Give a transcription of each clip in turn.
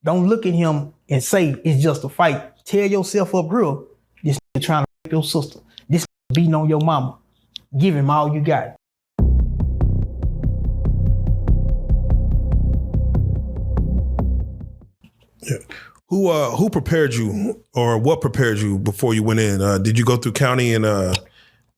Don't look at him and say it's just a fight. Tell yourself up real, this nigga trying to rape your sister. This nigga beating on your mama. Give him all you got. Yeah. Who prepared you, or what prepared you before you went in? Did you go through county and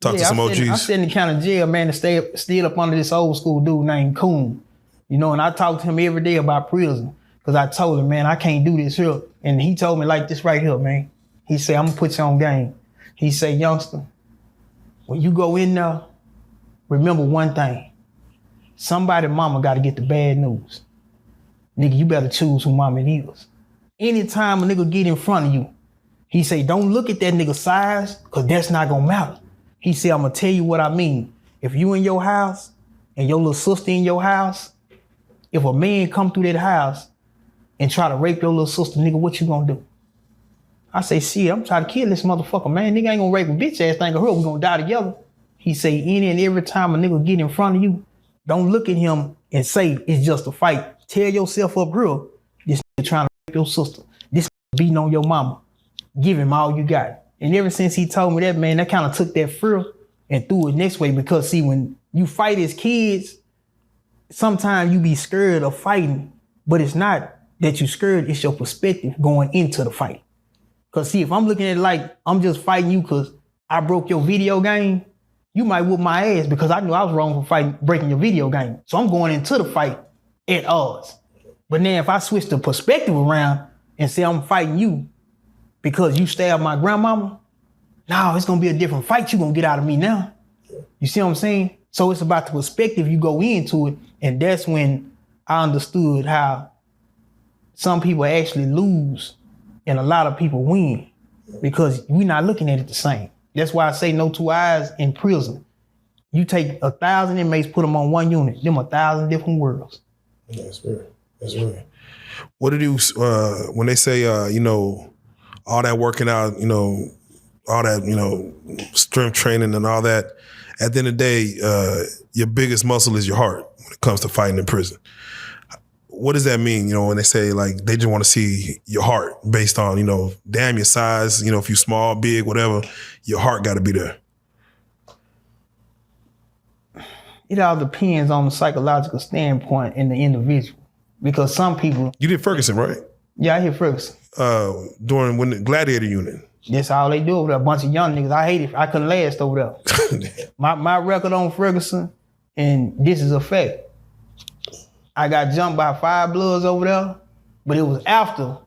talk to some OGs? I sat in the county jail, man, to stay up under this old school dude named Kane. You know, and I talked to him every day about prison. Because I told him, man, I can't do this here. And he told me like this right here, man. He said, I'm going to put you on game. He said, youngster, when you go in there, remember one thing. Somebody mama got to get the bad news. Nigga, you better choose who mama it is. Anytime a nigga get in front of you, he say, don't look at that nigga size, because that's not going to matter. He said, I'm going to tell you what I mean. If you in your house and your little sister in your house, if a man come through that house and try to rape your little sister, nigga, what you gonna do? I say, shit, I'm trying to kill this motherfucker, man. Nigga ain't gonna rape a bitch ass thing of her. We gonna die together. He say, any and every time a nigga get in front of you, don't look at him and say it's just a fight. Tell yourself up real, this nigga trying to rape your sister. This nigga beating on your mama. Give him all you got. And ever since he told me that, man, that kind of took that fear and threw it next way. Because see, when you fight as kids, sometimes you be scared of fighting, but it's not that you scared, it's your perspective going into the fight. Cause see, if I'm looking at it like I'm just fighting you cause I broke your video game, you might whoop my ass because I knew I was wrong for breaking your video game. So I'm going into the fight at odds. But then if I switch the perspective around and say I'm fighting you because you stabbed my grandmama, now it's gonna be a different fight you gonna get out of me now. You see what I'm saying? So it's about the perspective you go into it, and that's when I understood how some people actually lose and a lot of people win because we're not looking at it the same. That's why I say no two eyes in prison. You take 1,000 inmates, put them on one unit, them 1,000 different worlds. That's right. That's right. What did you, when they say, all that working out, all that, strength training and all that, at the end of the day, your biggest muscle is your heart when it comes to fighting in prison. What does that mean, when they say, like, they just want to see your heart based on, damn your size, if you small, big, whatever, your heart got to be there? It all depends on the psychological standpoint in the individual. Because some people... You did Ferguson, right? Yeah, I hit Ferguson. When the Gladiator unit. That's all they do over there. A bunch of young niggas. I hate it. I couldn't last over there. my record on Ferguson, and this is a fact. I got jumped by 5 Bloods over there, but it was after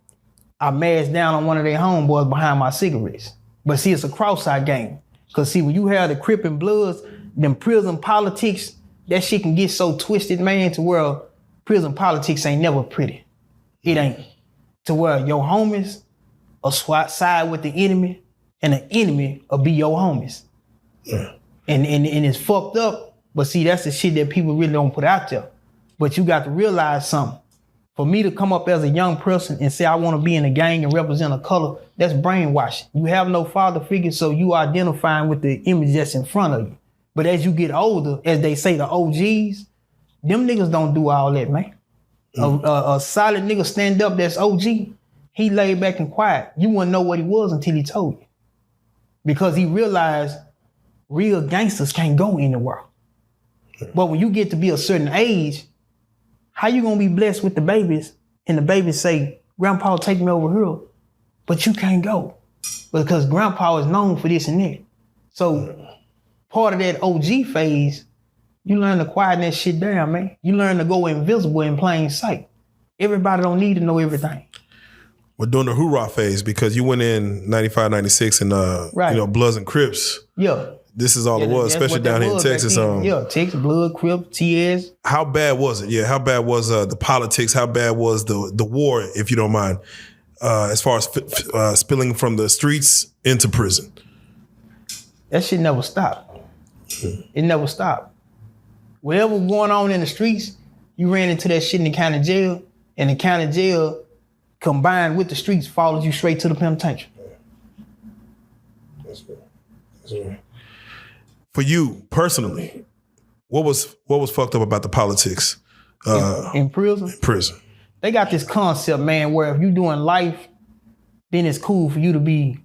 I mashed down on one of their homeboys behind my cigarettes. But see, it's a cross-eyed game. Because see, when you have the Crip and Bloods, them prison politics, that shit can get so twisted, man, to where prison politics ain't never pretty. It ain't. To where your homies will side with the enemy, and the enemy will be your homies. Yeah. And it's fucked up, but see, that's the shit that people really don't put out there. But you got to realize something. For me to come up as a young person and say I want to be in a gang and represent a color, that's brainwashing. You have no father figure, so you identifying with the image that's in front of you. But as you get older, as they say, the OGs, them niggas don't do all that, man. A solid nigga stand up that's OG, he laid back and quiet. You wouldn't know what he was until he told you. Because he realized real gangsters can't go anywhere. But when you get to be a certain age, how you gonna be blessed with the babies and the babies say, Grandpa, take me over here, but you can't go because Grandpa is known for this and that. So part of that OG phase, you learn to quieten that shit down, man. You learn to go invisible in plain sight. Everybody don't need to know everything. We're doing the hoorah phase because you went in 95, 96 and right. Bloods and Crips. Yeah. This is all it was, especially down here in Texas. Yeah, Texas, Blood, Crip, TS. How bad was it? Yeah, how bad was the politics? How bad was the war, if you don't mind, as far as spilling from the streets into prison? That shit never stopped. It never stopped. Whatever was going on in the streets, you ran into that shit in the county jail, and the county jail combined with the streets followed you straight to the penitentiary. That's good. That's right. For you personally, what was fucked up about the politics? In prison? In prison. They got this concept, man, where if you doing life, then it's cool for you to be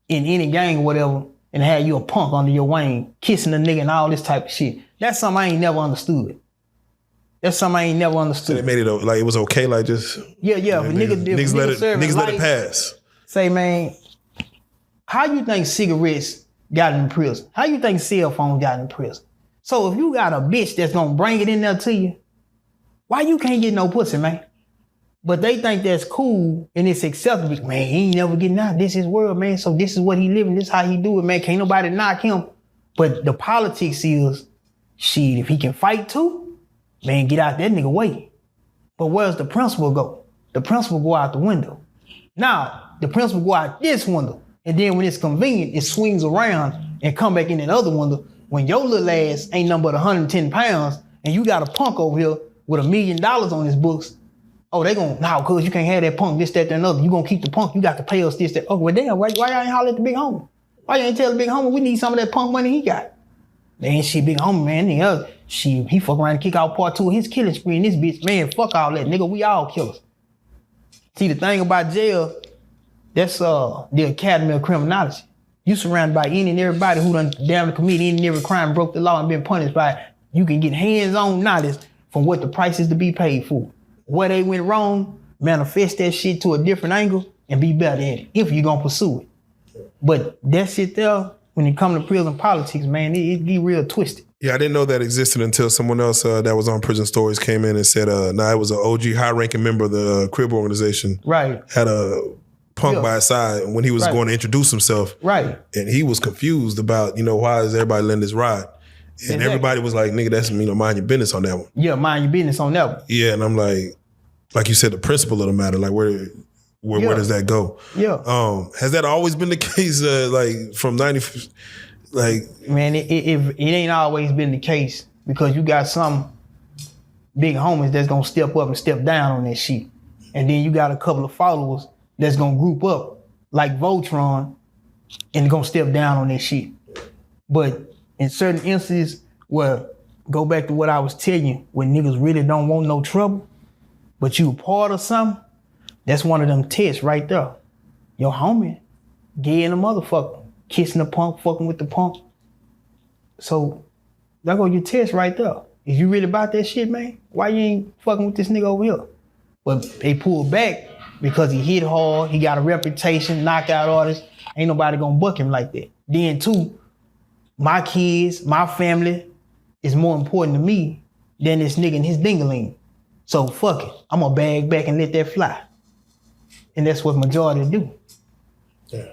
in any gang or whatever and have you a punk under your wing, kissing a nigga and all this type of shit. That's something I ain't never understood. So they made it like it was okay, like just yeah. If a niggas let it pass. Say, man, how you think cigarettes got in prison? How you think cell phones got in prison? So if you got a bitch that's gonna bring it in there to you, why you can't get no pussy, man? But they think that's cool and it's acceptable. Man, he ain't never getting out. This is world, man. So this is what he living. This is how he do it, man. Can't nobody knock him. But the politics is, shit, if he can fight too, man, get out that nigga way. But where's the principle go? The principle go out the window. Now, the principle go out this window. And then when it's convenient, it swings around and come back in that other window. When your little ass ain't nothing but 110 pounds and you got a punk over here with $1 million on his books, oh, they gon', nah, cuz you can't have that punk, this, that, and another. You gonna keep the punk, you got to pay us this, that. Oh, well, damn, why y'all ain't holler at the big homie? Why you ain't tell the big homie we need some of that punk money he got? They ain't shit, big homie, man. He fuck around and kick out part 2 of his killing spree in this bitch. Man, fuck all that, nigga, we all killers. See, the thing about jail, that's the Academy of Criminology. You surrounded by any and everybody who done damn committed any and every crime, broke the law, and been punished by it. You can get hands-on knowledge from what the price is to be paid for. Where they went wrong, manifest that shit to a different angle and be better at it if you're gonna pursue it. But that shit there, when it come to prison politics, man, it get real twisted. Yeah, I didn't know that existed until someone else that was on Prison Stories came in and said, it was an OG high-ranking member of the Crib organization. Right. Had a punk by his side when he was going to introduce himself. Right. And he was confused about, why is everybody letting this ride? And everybody was like, nigga, that's, mind your business on that one. Yeah, mind your business on that one. Yeah, and I'm like you said, the principle of the matter, like where does that go? Yeah. Has that always been the case, from 90, Man, it ain't always been the case because you got some big homies that's gonna step up and step down on that shit. And then you got a couple of followers that's gonna group up like Voltron and gonna step down on that shit. But in certain instances where, go back to what I was telling you, when niggas really don't want no trouble, but you a part of something, that's one of them tests right there. Your homie, gay in a motherfucker, kissing the punk, fucking with the punk. So, that go your test right there. Is you really about that shit, man? Why you ain't fucking with this nigga over here? But they pulled back because he hit hard, he got a reputation, knockout artist. Ain't nobody gonna buck him like that. Then two, my kids, my family is more important to me than this nigga and his dingaling. So fuck it, I'm gonna bag back and let that fly. And that's what majority do. Yeah.